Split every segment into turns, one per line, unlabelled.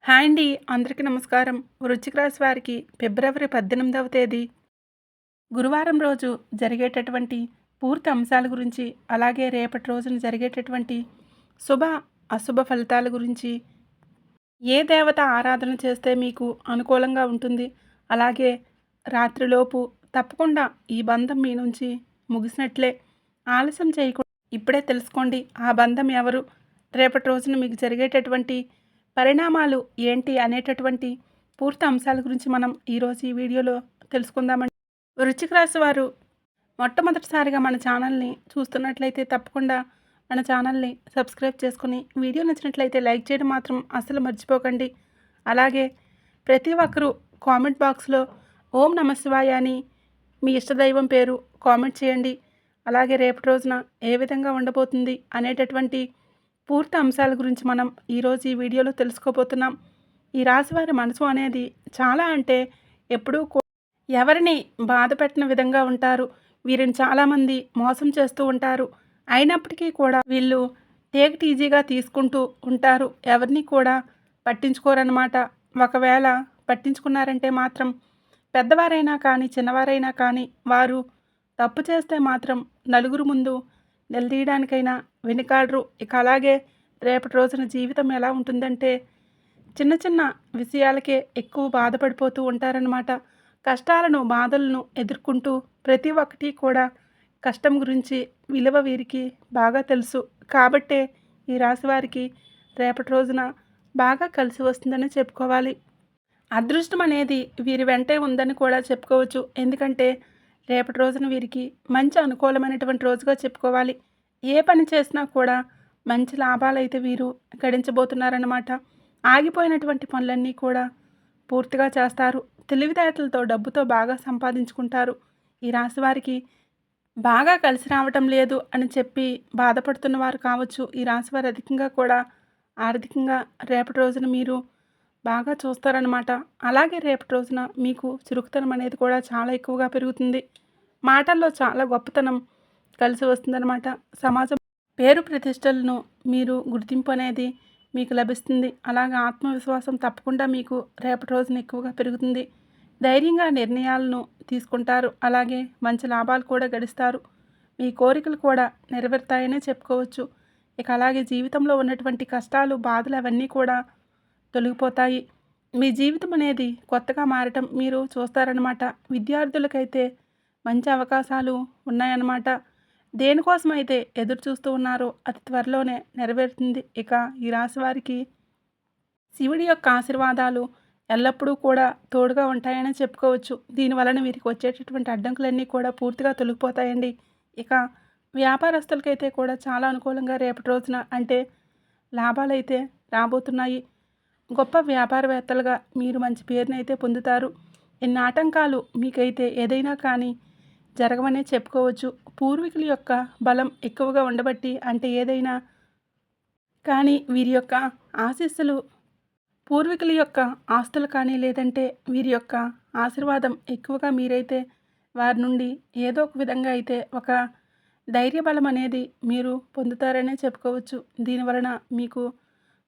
Hi అండి. అందరికీ నమస్కారం. వృశ్చిక రాశి వారికి ఫిబ్రవరి 18వ తేదీ గురువారం రోజు జరిగేటటువంటి పూర్తి అంశాల గురించి, అలాగే రేపటి రోజున జరిగేటటువంటి శుభ, అశుభ ఫలితాల గురించి, ఏ దేవత ఆరాధన చేస్తే మీకు అనుకూలంగా ఉంటుంది, అలాగే రాత్రిలోపు తప్పకుండా ఈ బంధం మీ నుంచి ముగిసినట్లే. ఆలస్యం చేయకుండా ఇప్పుడే తెలుసుకోండి ఆ బంధం ఎవరు, రేపటి రోజున మీకు జరిగేటటువంటి పరిణామాలు ఏంటి అనేటటువంటి పూర్తి అంశాల గురించి మనం ఈరోజు ఈ వీడియోలో తెలుసుకుందామండి. వృశ్చిక రాశి వారు మొట్టమొదటిసారిగా మన ఛానల్ని చూస్తున్నట్లయితే తప్పకుండా మన ఛానల్ని సబ్స్క్రైబ్ చేసుకుని, వీడియో నచ్చినట్లయితే లైక్ చేయడం మాత్రం అస్సలు మర్చిపోకండి. అలాగే ప్రతి ఒక్కరూ కామెంట్ బాక్స్లో ఓం నమ శివాయ అని మీ ఇష్టదైవం పేరు కామెంట్ చేయండి. అలాగే రేపటి రోజున ఏ విధంగా ఉండబోతుంది అనేటటువంటి పూర్తి అంశాల గురించి మనం ఈరోజు ఈ వీడియోలో తెలుసుకోబోతున్నాం. ఈ రాశివారి మనసు అనేది చాలా అంటే ఎప్పుడూ ఎవరిని బాధ పెట్టిన విధంగా ఉంటారు. వీరిని చాలామంది మోసం చేస్తూ ఉంటారు. అయినప్పటికీ కూడా వీళ్ళు టేక్ ఇట్ ఈజీగా తీసుకుంటూ ఉంటారు. ఎవరిని కూడా పట్టించుకోరన్నమాట. ఒకవేళ పట్టించుకున్నారంటే మాత్రం పెద్దవారైనా కానీ చిన్నవారైనా కానీ వారు తప్పు చేస్తే మాత్రం నలుగురు ముందు నిలదీయడానికైనా వెనుకాడరు. ఇక అలాగే రేపటి రోజున జీవితం ఎలా ఉంటుందంటే చిన్న చిన్న విషయాలకే ఎక్కువ బాధపడిపోతూ ఉంటారనమాట. కష్టాలను బాధలను ఎదుర్కొంటూ ప్రతి ఒక్కటి కూడా కష్టం గురించి విలువ వీరికి బాగా తెలుసు. కాబట్టే ఈ రాశి వారికి రేపటి రోజున బాగా కలిసి వస్తుందని చెప్పుకోవాలి. అదృష్టం అనేది వీరి వెంటే ఉందని కూడా చెప్పుకోవచ్చు. ఎందుకంటే రేపటి రోజున వీరికి మంచి అనుకూలమైనటువంటి రోజుగా చెప్పుకోవాలి. ఏ పని చేసినా కూడా మంచి లాభాలైతే వీరు గడించబోతున్నారన్నమాట. ఆగిపోయినటువంటి పనులన్నీ కూడా పూర్తిగా చేస్తారు. తెలివితేటలతో డబ్బుతో బాగా సంపాదించుకుంటారు. ఈ రాశి వారికి బాగా కలిసి రావటం లేదు అని చెప్పి బాధపడుతున్న వారు కావచ్చు. ఈ రాశి వారు అధికంగా కూడా ఆర్థికంగా రేపటి రోజున మీరు బాగా చూస్తారనమాట. అలాగే రేపటి రోజున మీకు చురుకుతనం అనేది కూడా చాలా ఎక్కువగా పెరుగుతుంది. మాటల్లో చాలా గొప్పతనం కలిసి వస్తుందన్నమాట. సమాజం పేరు ప్రతిష్టలను మీరు గుర్తింపు అనేది మీకు లభిస్తుంది. అలాగే ఆత్మవిశ్వాసం తప్పకుండా మీకు రేపటి రోజున ఎక్కువగా పెరుగుతుంది. ధైర్యంగా నిర్ణయాలను తీసుకుంటారు. అలాగే మంచి లాభాలు కూడా గడిస్తారు. మీ కోరికలు కూడా నెరవేరుతాయనే చెప్పుకోవచ్చు. ఇక అలాగే జీవితంలో ఉన్నటువంటి కష్టాలు, బాధలు అవన్నీ కూడా తొలగిపోతాయి. మీ జీవితం అనేది కొత్తగా మారటం మీరు చూస్తారనమాట. విద్యార్థులకైతే మంచి అవకాశాలు ఉన్నాయన్నమాట. దేనికోసమైతే ఎదురు చూస్తూ ఉన్నారో అది త్వరలోనే నెరవేరుతుంది. ఇక ఈ రాశి వారికి శివుడి యొక్క ఆశీర్వాదాలు ఎల్లప్పుడూ కూడా తోడుగా ఉంటాయని చెప్పుకోవచ్చు. దీనివలన వీరికి వచ్చేటటువంటి అడ్డంకులన్నీ కూడా పూర్తిగా తొలగిపోతాయండి. ఇక వ్యాపారస్తులకైతే కూడా చాలా అనుకూలంగా రేపటి రోజున అంటే లాభాలైతే రాబోతున్నాయి. గొప్ప వ్యాపారవేత్తలుగా మీరు మంచి పేరునైతే పొందుతారు. ఎన్ని ఆటంకాలు మీకైతే ఏదైనా కానీ జరగవనే చెప్పుకోవచ్చు. పూర్వీకుల యొక్క బలం ఎక్కువగా ఉండబట్టి అంటే ఏదైనా కానీ వీరి యొక్క ఆశీస్సులు, పూర్వీకుల యొక్క ఆస్తులు కానీ లేదంటే వీరి యొక్క ఆశీర్వాదం ఎక్కువగా మీరైతే వారి నుండి ఏదో ఒక విధంగా అయితే ఒక ధైర్య బలం అనేది మీరు పొందుతారనే చెప్పుకోవచ్చు. దీనివలన మీకు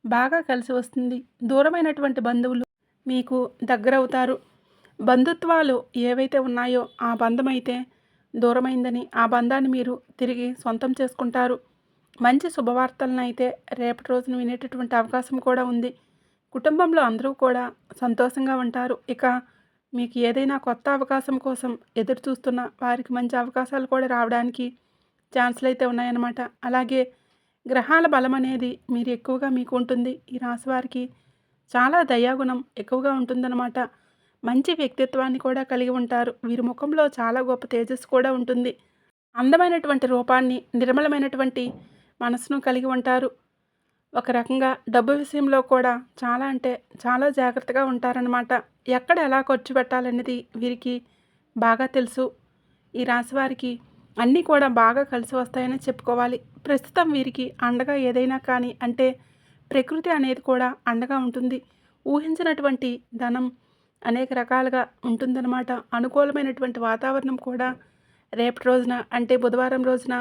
బాగా కలిసి వస్తుంది. దూరమైనటువంటి బంధువులు మీకు దగ్గరవుతారు. బంధుత్వాలు ఏవైతే ఉన్నాయో ఆ బంధం అయితే దూరమైందని ఆ బంధాన్ని మీరు తిరిగి సొంతం చేసుకుంటారు. మంచి శుభవార్తలను అయితే రేపటి రోజున వినేటటువంటి అవకాశం కూడా ఉంది. కుటుంబంలో అందరూ కూడా సంతోషంగా ఉంటారు. ఇక మీకు ఏదైనా కొత్త అవకాశం కోసం ఎదురు చూస్తున్న వారికి మంచి అవకాశాలు కూడా రావడానికి ఛాన్సులు అయితే ఉన్నాయన్నమాట. అలాగే గ్రహాల బలం అనేది మీరు ఎక్కువగా మీకు ఉంటుంది. ఈ రాశి వారికి చాలా దయాగుణం ఎక్కువగా ఉంటుందన్నమాట. మంచి వ్యక్తిత్వాన్ని కూడా కలిగి ఉంటారు. వీరి ముఖంలో చాలా గొప్ప తేజస్సు కూడా ఉంటుంది. అందమైనటువంటి రూపాన్ని, నిర్మలమైనటువంటి మనసును కలిగి ఉంటారు. ఒక రకంగా డబ్బు విషయంలో కూడా చాలా అంటే చాలా జాగ్రత్తగా ఉంటారన్నమాట. ఎక్కడ ఎలా ఖర్చు పెట్టాలనేది వీరికి బాగా తెలుసు. ఈ రాశి వారికి అన్నీ కూడా బాగా కలిసి వస్తాయని చెప్పుకోవాలి. ప్రస్తుతం వీరికి అండగా ఏదైనా కానీ అంటే ప్రకృతి అనేది కూడా అండగా ఉంటుంది. ఊహించినటువంటి ధనం అనేక రకాలుగా ఉంటుందన్నమాట. అనుకూలమైనటువంటి వాతావరణం కూడా రేపటి రోజున అంటే బుధవారం రోజున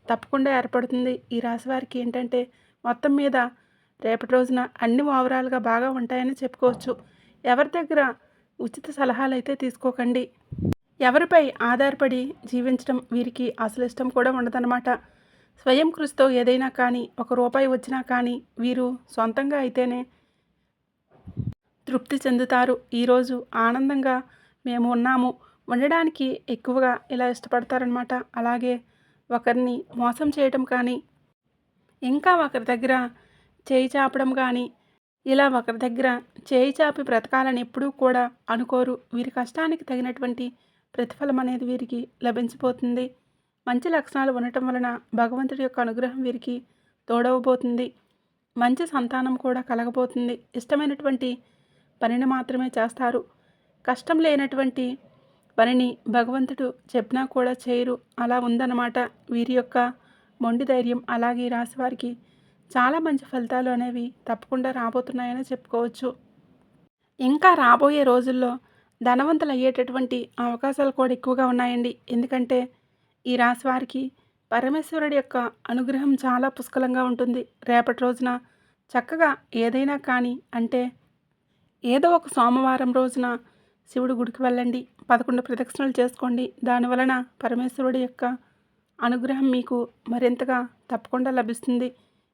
తప్పకుండా ఏర్పడుతుంది. ఈ రాశి వారికి ఏంటంటే మొత్తం మీద రేపటి రోజున అన్ని ఓవరాల్గా బాగా ఉంటాయని చెప్పుకోవచ్చు. ఎవరి దగ్గర ఉచిత సలహాలు అయితే తీసుకోకండి. ఎవరిపై ఆధారపడి జీవించడం వీరికి అసలు ఇష్టం కూడా ఉండదన్నమాట. స్వయం కృషితో ఏదైనా కానీ ఒక రూపాయి వచ్చినా కానీ వీరు సొంతంగా అయితేనే తృప్తి చెందుతారు. ఈరోజు ఆనందంగా మేము ఉన్నాము ఉండడానికి ఎక్కువగా ఇలా ఇష్టపడతారనమాట. అలాగే ఒకరిని మోసం చేయడం కానీ, ఇంకా ఒకరి దగ్గర చేయి చాపడం కానీ, ఇలా ఒకరి దగ్గర చేయి చాపి బ్రతకాలని ఎప్పుడూ కూడా అనుకోరు. వీరి కష్టానికి తగినటువంటి ప్రతిఫలం అనేది వీరికి లభించిపోతుంది. మంచి లక్షణాలు ఉండటం వలన భగవంతుడి యొక్క అనుగ్రహం వీరికి తోడవబోతుంది. మంచి సంతానం కూడా కలగబోతుంది. ఇష్టమైనటువంటి పనిని మాత్రమే చేస్తారు. కష్టం లేనటువంటి పనిని భగవంతుడు చెప్పినా కూడా చేయరు. అలా ఉందన్నమాట వీరి యొక్క మొండి ధైర్యం. అలాగే ఈ రాశి వారికి చాలా మంచి ఫలితాలు అనేవి తప్పకుండా రాబోతున్నాయని చెప్పుకోవచ్చు. ఇంకా రాబోయే రోజుల్లో ధనవంతులు అయ్యేటటువంటి అవకాశాలు కూడా ఎక్కువగా ఉన్నాయండి. ఎందుకంటే ఈ రాశి వారికి పరమేశ్వరుడి యొక్క అనుగ్రహం చాలా పుష్కలంగా ఉంటుంది. రేపటి రోజున చక్కగా ఏదైనా కానీ అంటే ఏదో ఒక సోమవారం రోజున శివుడి గుడికి వెళ్ళండి. 11 ప్రదక్షిణలు చేసుకోండి. దానివలన పరమేశ్వరుడి యొక్క అనుగ్రహం మీకు మరింతగా తప్పకుండా లభిస్తుంది.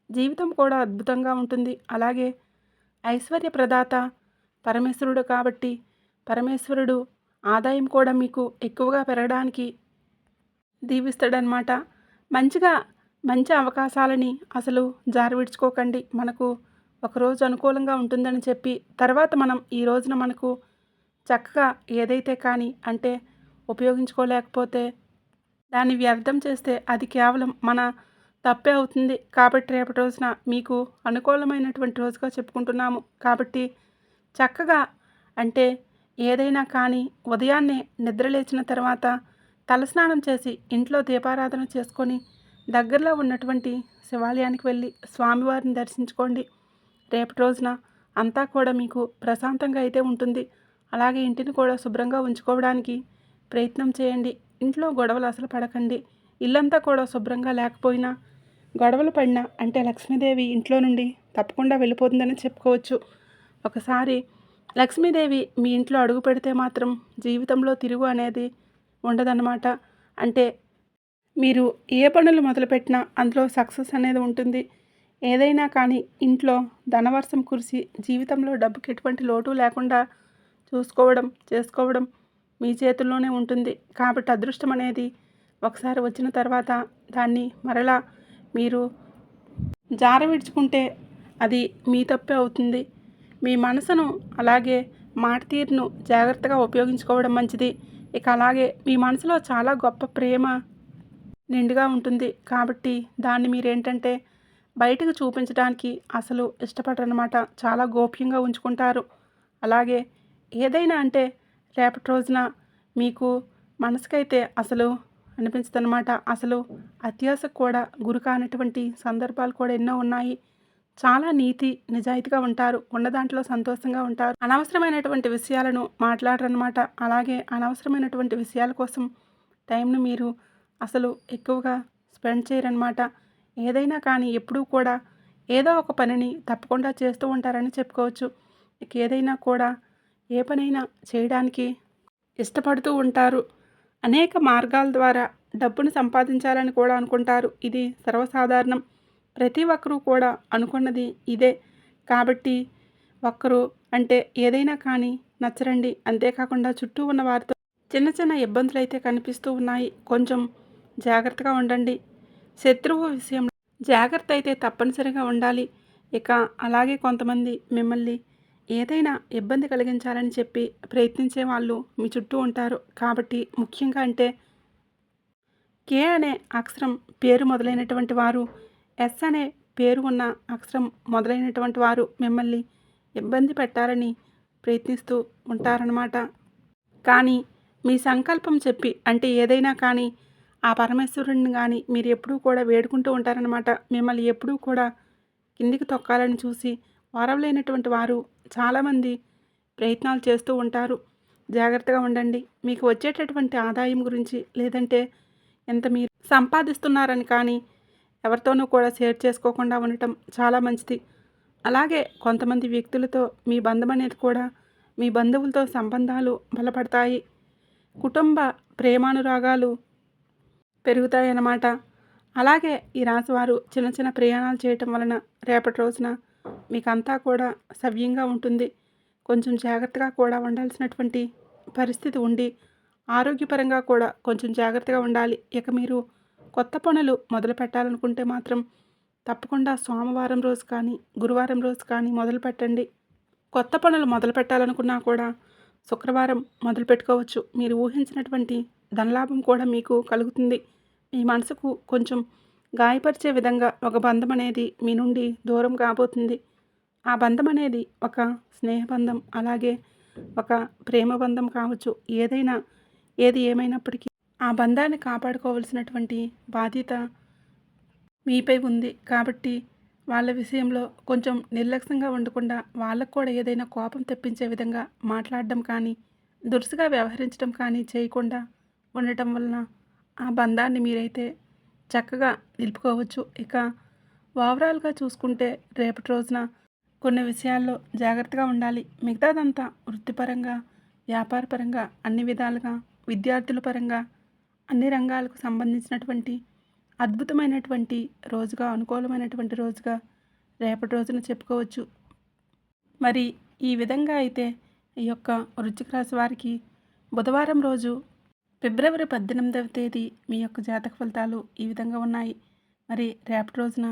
జీవితం కూడా అద్భుతంగా ఉంటుంది. అలాగే ఐశ్వర్య ప్రదాత పరమేశ్వరుడు కాబట్టి పరమేశ్వరుడు ఆదాయం కూడా మీకు ఎక్కువగా పెరగడానికి దీవిస్తాడనమాట. మంచి అవకాశాలని అసలు జారవిడ్చుకోకండి. మనకు ఒకరోజు అనుకూలంగా ఉంటుందని చెప్పి తర్వాత మనం ఈ రోజున మనకు చక్కగా ఏదైతే కానీ అంటే ఉపయోగించుకోలేకపోతే దాన్ని వ్యర్థం చేస్తే అది కేవలం మన తప్పే అవుతుంది. కాబట్టి రేపటి రోజున మీకు అనుకూలమైనటువంటి రోజుగా చెప్పుకుంటున్నాము. కాబట్టి చక్కగా అంటే ఏదైనా కానీ ఉదయాన్నే నిద్రలేచిన తర్వాత తలస్నానం చేసి ఇంట్లో దీపారాధన చేసుకొని దగ్గరలో ఉన్నటువంటి శివాలయానికి వెళ్ళి స్వామివారిని దర్శించుకోండి. రేపటి రోజున అంతా కూడా మీకు ప్రశాంతంగా అయితే ఉంటుంది. అలాగే ఇంటిని కూడా శుభ్రంగా ఉంచుకోవడానికి ప్రయత్నం చేయండి. ఇంట్లో గొడవలు అసలు పడకండి. ఇల్లంతా కూడా శుభ్రంగా లేకపోయినా గొడవలు పడినా అంటే లక్ష్మీదేవి ఇంట్లో నుండి తప్పకుండా వెళ్ళిపోతుందని చెప్పుకోవచ్చు. ఒకసారి లక్ష్మీదేవి మీ ఇంట్లో అడుగు పెడితే మాత్రం జీవితంలో తిరుగు అనేది ఉండదన్నమాట. అంటే మీరు ఏ పనులు మొదలుపెట్టినా అందులో సక్సెస్ అనేది ఉంటుంది. ఏదైనా కానీ ఇంట్లో ధనవర్షం కురిసి జీవితంలో డబ్బుకి ఎటువంటి లోటు లేకుండా చేసుకోవడం మీ చేతుల్లోనే ఉంటుంది. కాబట్టి అదృష్టం అనేది ఒకసారి వచ్చిన తర్వాత దాన్ని మరలా మీరు జారవిడ్చుకుంటే అది మీ తప్పే అవుతుంది. మీ మనసును అలాగే మాట తీరును జాగ్రత్తగా ఉపయోగించుకోవడం మంచిది. ఇక అలాగే మీ మనసులో చాలా గొప్ప ప్రేమ నిండుగా ఉంటుంది. కాబట్టి దాన్ని మీరేంటంటే బయటకు చూపించడానికి అసలు ఇష్టపడరనమాట. చాలా గోప్యంగా ఉంచుకుంటారు. అలాగే ఏదైనా అంటే రేపటి రోజున మీకు మనసుకైతే అసలు అనిపించదనమాట. అసలు అత్యాశకు కూడా గురి కానటువంటి సందర్భాలు కూడా ఎన్నో ఉన్నాయి. చాలా నీతి నిజాయితీగా ఉంటారు. ఉన్న దాంట్లో సంతోషంగా ఉంటారు. అనవసరమైనటువంటి విషయాలను మాట్లాడరనమాట. అలాగే అనవసరమైనటువంటి విషయాల కోసం టైంను మీరు అసలు ఎక్కువగా స్పెండ్ చేయరనమాట. ఏదైనా కానీ ఎప్పుడూ కూడా ఏదో ఒక పనిని తప్పకుండా చేస్తూ ఉంటారని చెప్పుకోవచ్చు. ఏదైనా కూడా ఏ పనైనా చేయడానికి ఇష్టపడుతూ ఉంటారు. అనేక మార్గాల ద్వారా డబ్బును సంపాదించాలని కూడా అనుకుంటారు. ఇది సర్వసాధారణం. ప్రతి ఒక్కరూ కూడా అనుకున్నది ఇదే. కాబట్టి ఒక్కరు అంటే ఏదైనా కానీ నచ్చరండి. అంతేకాకుండా చుట్టూ ఉన్న వారితో చిన్న చిన్న ఇబ్బందులు అయితే కనిపిస్తూ ఉన్నాయి. కొంచెం జాగ్రత్తగా ఉండండి. శత్రువు విషయంలో జాగ్రత్త అయితే తప్పనిసరిగా ఉండాలి. ఇక అలాగే కొంతమంది మిమ్మల్ని ఏదైనా ఇబ్బంది కలిగించాలని చెప్పి ప్రయత్నించే వాళ్ళు మీ చుట్టూ ఉంటారు. కాబట్టి ముఖ్యంగా అంటే కే అనే అక్షరం పేరు మొదలైనటువంటి వారు, ఎస్ అనే పేరు ఉన్న అక్షరం మొదలైనటువంటి వారు మిమ్మల్ని ఇబ్బంది పెట్టాలని ప్రయత్నిస్తూ ఉంటారన్నమాట. కానీ మీ సంకల్పం చెప్పి అంటే ఏదైనా కానీ ఆ పరమేశ్వరుడిని కానీ మీరు ఎప్పుడూ కూడా వేడుకుంటూ ఉంటారనమాట. మిమ్మల్ని ఎప్పుడూ కూడా కిందికి తొక్కాలని చూసి వారవలేనటువంటి వారు చాలామంది ప్రయత్నాలు చేస్తూ ఉంటారు. జాగ్రత్తగా ఉండండి. మీకు వచ్చేటటువంటి ఆదాయం గురించి లేదంటే ఎంత మీరు సంపాదిస్తున్నారని కానీ ఎవరితోనూ కూడా షేర్ చేసుకోకుండా ఉండటం చాలా మంచిది. అలాగే కొంతమంది వ్యక్తులతో మీ బంధం అనేది కూడా మీ బంధువులతో సంబంధాలు బలపడతాయి. కుటుంబ ప్రేమానురాగాలు పెరుగుతాయన్నమాట. అలాగే ఈ రాశివారు చిన్న చిన్న ప్రయాణాలు చేయటం వలన రేపటి రోజున మీకంతా కూడా సవ్యంగా ఉంటుంది. కొంచెం జాగ్రత్తగా కూడా ఉండాల్సినటువంటి పరిస్థితి ఉండి, ఆరోగ్యపరంగా కూడా కొంచెం జాగ్రత్తగా ఉండాలి. ఇక మీరు కొత్త పనులు మొదలు పెట్టాలనుకుంటే మాత్రం తప్పకుండా సోమవారం రోజు కానీ, గురువారం రోజు కానీ మొదలుపెట్టండి. కొత్త పనులు మొదలు పెట్టాలనుకున్నా కూడా శుక్రవారం మొదలు పెట్టుకోవచ్చు. మీరు ఊహించినటువంటి ధనలాభం కూడా మీకు కలుగుతుంది. మీ మనసుకు కొంచెం గాయపరిచే విధంగా ఒక బంధం అనేది మీ నుండి దూరం కాబోతుంది. ఆ బంధం అనేది ఒక స్నేహబంధం, అలాగే ఒక ప్రేమ బంధం కావచ్చు. ఏది ఏమైనప్పటికీ ఆ బంధాన్ని కాపాడుకోవాల్సినటువంటి బాధ్యత మీపై ఉంది. కాబట్టి వాళ్ళ విషయంలో కొంచెం నిర్లక్ష్యంగా ఉండకుండా వాళ్ళకు కూడా ఏదైనా కోపం తెప్పించే విధంగా మాట్లాడడం కానీ, దురుసుగా వ్యవహరించడం కానీ చేయకుండా ఉండటం వలన ఆ బంధాన్ని మీరైతే చక్కగా నిలుపుకోవచ్చు. ఇక ఓవరాల్గా చూసుకుంటే రేపటి రోజున కొన్ని విషయాల్లో జాగ్రత్తగా ఉండాలి. మిగతాదంతా వృత్తిపరంగా, వ్యాపారపరంగా, అన్ని విధాలుగా, విద్యార్థుల పరంగా, అన్ని రంగాలకు సంబంధించినటువంటి అద్భుతమైనటువంటి రోజుగా, అనుకూలమైనటువంటి రోజుగా రేపటి రోజున చెప్పుకోవచ్చు. మరి ఈ విధంగా అయితే ఈ యొక్క వృశ్చిక రాశి వారికి బుధవారం రోజు ఫిబ్రవరి 18వ తేదీ మీ యొక్క జాతక ఫలితాలు ఈ విధంగా ఉన్నాయి. మరి రేపటి రోజున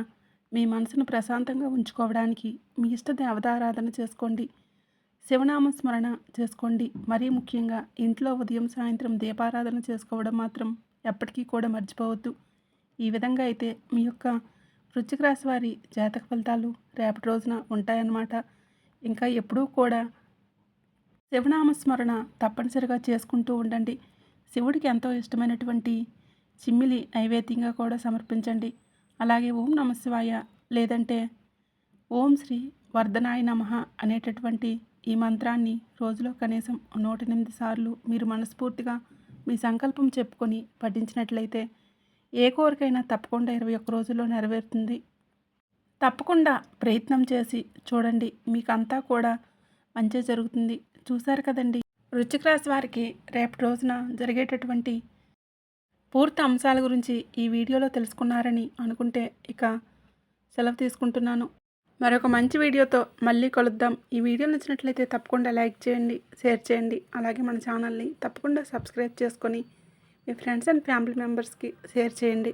మీ మనసును ప్రశాంతంగా ఉంచుకోవడానికి మీ ఇష్ట దేవతారాధన చేసుకోండి. శివనామ స్మరణ చేసుకోండి. మరీ ముఖ్యంగా ఇంట్లో ఉదయం సాయంత్రం దీపారాధన చేసుకోవడం మాత్రం ఎప్పటికీ కూడా మర్చిపోవద్దు. ఈ విధంగా అయితే మీ యొక్క వృశ్చిక రాశి వారి జాతక ఫలితాలు రేపటి రోజున ఉంటాయన్నమాట. ఇంకా ఎప్పుడూ కూడా శివనామస్మరణ తప్పనిసరిగా చేసుకుంటూ ఉండండి. శివుడికి ఎంతో ఇష్టమైనటువంటి చిమ్మిలి నైవేద్యంగా కూడా సమర్పించండి. అలాగే ఓం నమశివాయ లేదంటే ఓం శ్రీ వర్ధనాయ నమః అనేటటువంటి ఈ మంత్రాన్ని రోజులో కనీసం 108 సార్లు మీరు మనస్ఫూర్తిగా మీ సంకల్పం చెప్పుకొని పఠించినట్లయితే ఏ కోరికైనా తప్పకుండా 21 రోజుల్లో నెరవేరుతుంది. తప్పకుండా ప్రయత్నం చేసి చూడండి. మీకంతా కూడా మంచి జరుగుతుంది. చూశారు కదండి, వృశ్చిక రాశి వారికి రేపటి రోజున జరిగేటటువంటి పూర్తి అంశాల గురించి ఈ వీడియోలో తెలుసుకున్నారని అనుకుంటే ఇక సెలవు తీసుకుంటున్నాను. మరొక మంచి వీడియోతో మళ్ళీ కలుద్దాం. ఈ వీడియో నచ్చినట్లయితే తప్పకుండా లైక్ చేయండి, షేర్ చేయండి. అలాగే మన ఛానల్ని తప్పకుండా సబ్స్క్రైబ్ చేసుకొని మీ ఫ్రెండ్స్ అండ్ ఫ్యామిలీ మెంబర్స్కి షేర్ చేయండి.